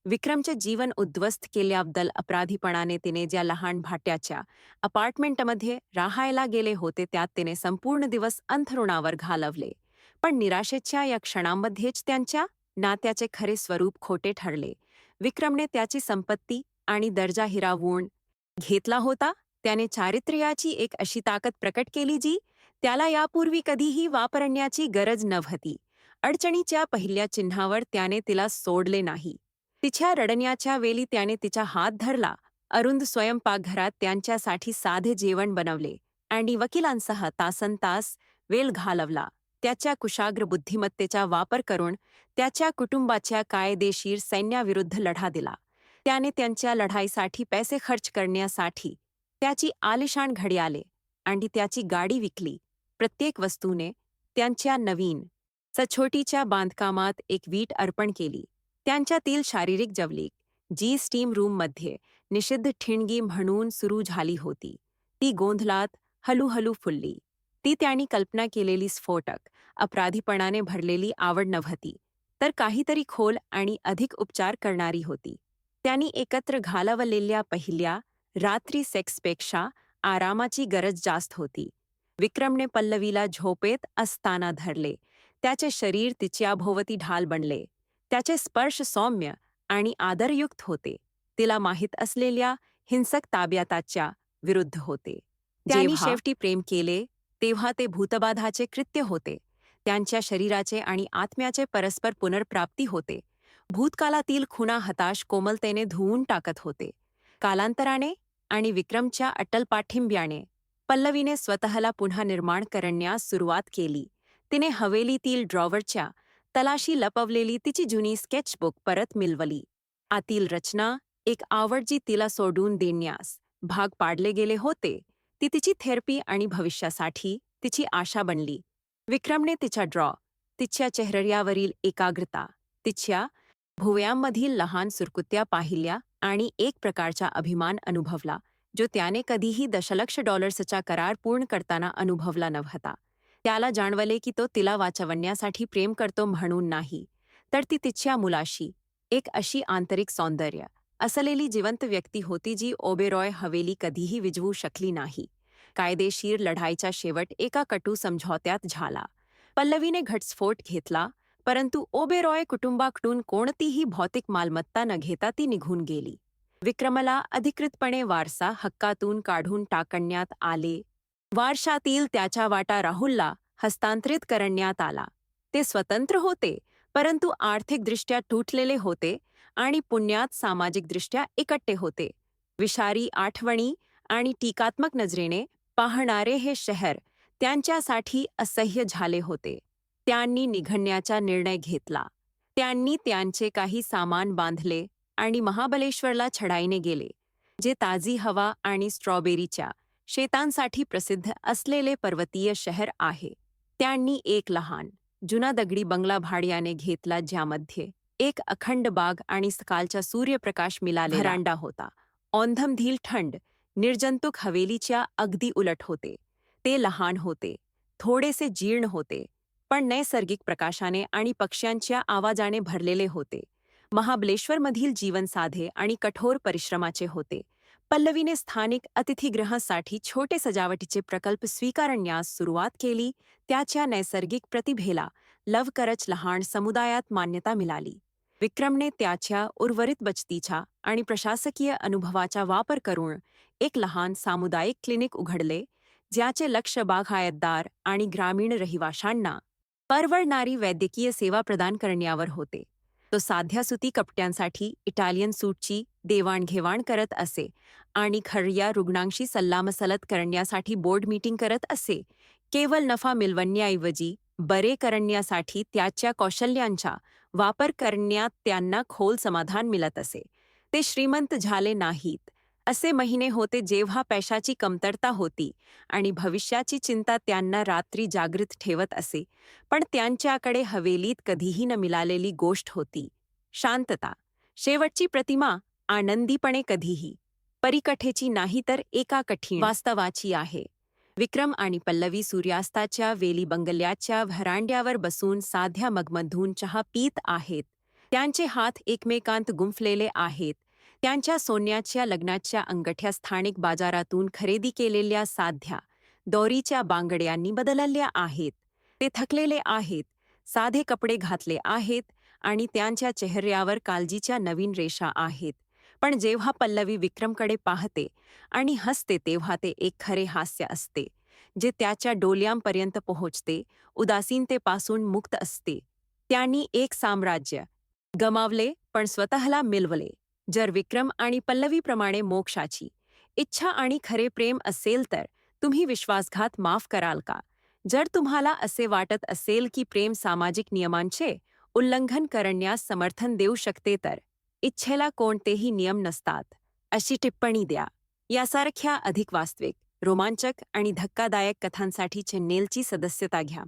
विक्रमचे जीवन उद्ध्वस्त केल्याबद्दल अपराधीपणाने तिने ज्या लहान भाट्याच्या अपार्टमेंटमध्ये राहायला गेले होते त्यात तिने संपूर्ण दिवस अंथरुणावर घालवले. पण निराशेच्या या क्षणांमध्येच त्यांच्या नात्याचे खरे स्वरूप खोटे ठरले. विक्रमने त्याची संपत्ती आणि दर्जा हिरावून घेतला होता. त्याने चारित्र्याची एक अशी ताकद प्रकट केली जी त्याला यापूर्वी कधीही वापरण्याची गरज नव्हती. अडचणीच्या पहिल्या चिन्हावर त्याने तिला सोडले नाही. तिच्या रडण्याच्या वेळी त्याने तिचा हात धरला. अरुंद स्वयंपाकघरात त्यांच्यासाठी साधे जेवण बनवले आणि वकिलांसह तासनतास वेळ घालवला. त्याच्या कुशाग्र बुद्धिमत्तेचा वापर करून त्याच्या कुटुंबाच्या कायदेशीर सैन्याविरुद्ध लढा दिला. त्याने त्यांच्या लढाईसाठी पैसे खर्च करण्यासाठी त्याची आलिशान घड्याळे आणि त्याची गाडी विकली. प्रत्येक वस्तूने त्यांच्या नवीन सचोटीच्या बांधकामात एक वीट अर्पण केली. त्यांच्यातील शारीरिक जवळीक जी स्टीम रूममध्ये निषिद्ध ठिणगी म्हणून सुरू झाली होती ती गोंधळात हळूहळू फुलली. ती त्यांनी कल्पना केलेली स्फोटक अपराधीपणाने भरलेली आवड नव्हती तर काहीतरी खोल आणि अधिक उपचार करणारी होती. त्यांनी एकत्र घालवलेल्या पहिल्या रात्री सेक्सपेक्षा आरामाची गरज जास्त होती. विक्रमने पल्लवीला झोपेत असताना धरले. त्याचे शरीर तिच्या भोवती ढाल बनले. त्याचे स्पर्श सौम्य आणि आदरयुक्त होते. तिला माहीत असलेल्या हिंसक ताब्याताच्या विरुद्ध होते. त्यांनी शेवटी प्रेम केले तेव्हा ते भूतबाधाचे कृत्य होते. त्यांच्या शरीराचे आणि आत्म्याचे परस्पर पुनर्प्राप्ती होते. भूतकाळातील खुणा हताश कोमलतेने धुवून टाकत होते. कालांतराने आणि विक्रमच्या अट्टल पाठिंब्याने पल्लवीने स्वतःला पुन्हा निर्माण करण्यास सुरुवात केली. तिने हवेलीतील ड्रॉवरच्या तलाशी लपवलेली तिची जुनी स्केचबुक परत मिळवली. आतील रचना एक आवड जी तिला सोडून देण्यास भाग पाडले गेले होते. ती तिची थेरपी आणि भविष्यासाठी तिची आशा बनली. विक्रमने तिच्या तिच्या चेहऱ्यावरील एकाग्रता, तिच्या भुवयांमधील लहान सुरकुत्या पाहिल्या आणि एक प्रकारचा अभिमान अनुभवला जो त्याने कधीही $1,00,000 करार पूर्ण करताना अनुभवला नव्हता. त्याला जाणवले की तो तिला वाचवण्यासाठी प्रेम करतो म्हणून नाही तर ती तिच्या मुलाशी एक अशी आंतरिक सौंदर्य असलेली जिवंत व्यक्ती होती जी ओबेरॉय हवेली कधीही विझवू शकली नाही. कायदेशीर लढाईचा शेवट एका कटू समझोत्यात झाला. पल्लवीने घटस्फोट घेतला परंतु ओबेरॉय कुटुंबाकडून कोणतीही भौतिक मालमत्ता न घेता ती निघून गेली. विक्रमला अधिकृतपणे वारसा हक्कातून काढून टाकण्यात आले. वारशातील त्याचा वाटा राहुलला हस्तांतरित करण्यात आला. ते स्वतंत्र होते परंतु आर्थिकदृष्ट्या तुटलेले होते आणि पुण्यात सामाजिकदृष्ट्या एकट्टे होते. विषारी आठवणी आणि टीकात्मक नजरेने पाहणारे हे शहर त्यांच्यासाठी असह्य झाले होते. त्यांनी निघण्याचा निर्णय घेतला. त्यांनी त्यांचे काही सामान बांधले आणि महाबलेश्वरला चढाईने गेले, जे ताजी हवा आणि स्ट्रॉबेरीच्या शेतांसाठी प्रसिद्ध असलेले पर्वतीय शहर आहे. त्यांनी एक लहान जुना दगडी बंगला भाड्याने घेतला ज्यामध्ये एक अखंड बाग आणि सकाळचा सूर्यप्रकाश मिळालेला व्हरांडा होता. ओंधमधील थंड निर्जंतुक हवेलीच्या अगदी उलट होते. ते लहान होते, थोडेसे जीर्ण होते, पण नैसर्गिक प्रकाशाने आणि पक्ष्यांच्या आवाजाने भरलेले होते. महाबलेश्वरमधील जीवन साधे आणि कठोर परिश्रमाचे होते. पल्लवीने स्थानिक अतिथीगृहासाठी छोटे सजावटीचे प्रकल्प स्वीकारण्यास सुरुवात केली. त्याच्या नैसर्गिक प्रतिभेला लवकरच लहान समुदायात मान्यता मिळाली. विक्रमने त्याच्या उर्वरित बचतीचा आणि प्रशासकीय अनुभवाचा वापर करून एक लहान सामुदायिक क्लिनिक उघडले, ज्याचे लक्ष बागायतदार आणि ग्रामीण रहिवाशांना परवडणारी वैद्यकीय सेवा प्रदान करण्यावर होते. तो साध्या सुती कपड्यांसाठी इटालियन सूटची देवाणघेवाण करत असे आणि खर्या रुग्णांशी सल्लामसलत करण्यासाठी बोर्ड मीटिंग करत असे. केवळ नफा मिळवण्याऐवजी बरे करण्यासाठी त्याच्या कौशल्यांचा वापर करण्यात त्यांना खोल समाधान मिळत असे. ते श्रीमंत झाले नाहीत. असे महिने होते जेव्हा पैशाची कमतरता होती आणि भविष्याची चिंता त्यांना रात्री जागृत ठेवत असे, पण त्यांच्याकडे हवेलीत कधीही न मिळालेली गोष्ट होती: शांतता. शेवटची प्रतिमा आनंदीपणे कधीही परिकठेची नाही तर एका कठीण वास्तवाची आहे. विक्रम आणि पल्लवी सूर्यास्ताच्या वेली बंगल्याच्या व्हरांड्यावर बसून साध्या मगमधून चहा पीत आहेत. त्यांचे हात एकमेकांत गुंफलेले आहेत. त्यांच्या सोन्याच्या लग्नाच्या अंगठ्या स्थानिक बाजारातून खरेदी केलेल्या साध्या दोरीच्या बांगड्यांनी बदलल्या आहेत. ते थकलेले आहेत, साधे कपडे घातले आहेत आणि त्यांच्या चेहऱ्यावर काळजीच्या नवीन रेषा आहेत. पण जेव्हा पल्लवी विक्रमकडे पाहते आणि हसते तेव्हा ते एक खरे हास्य असते, जे त्याच्या डोळ्यांपर्यंत पोहोचते, उदासीनतेपासून मुक्त असते. त्यांनी एक साम्राज्य गमावले पण स्वतःला मिळवले. जर विक्रम आणि पल्लवीप्रमाणे मोक्षाची इच्छा आणि खरे प्रेम असेल तर तुम्ही विश्वासघात माफ कराल का? जर तुम्हाला असे वाटत असेल की प्रेम सामाजिक नियमांचे उल्लंघन करण्यास समर्थन देऊ शकते तर इच्छेला कोणतेही नियम नसतात, अशी टिप्पणी द्या. यासारख्या अधिक वास्तविक, रोमांचक आणि धक्कादायक कथांसाठी चॅनेलची सदस्यता घ्या.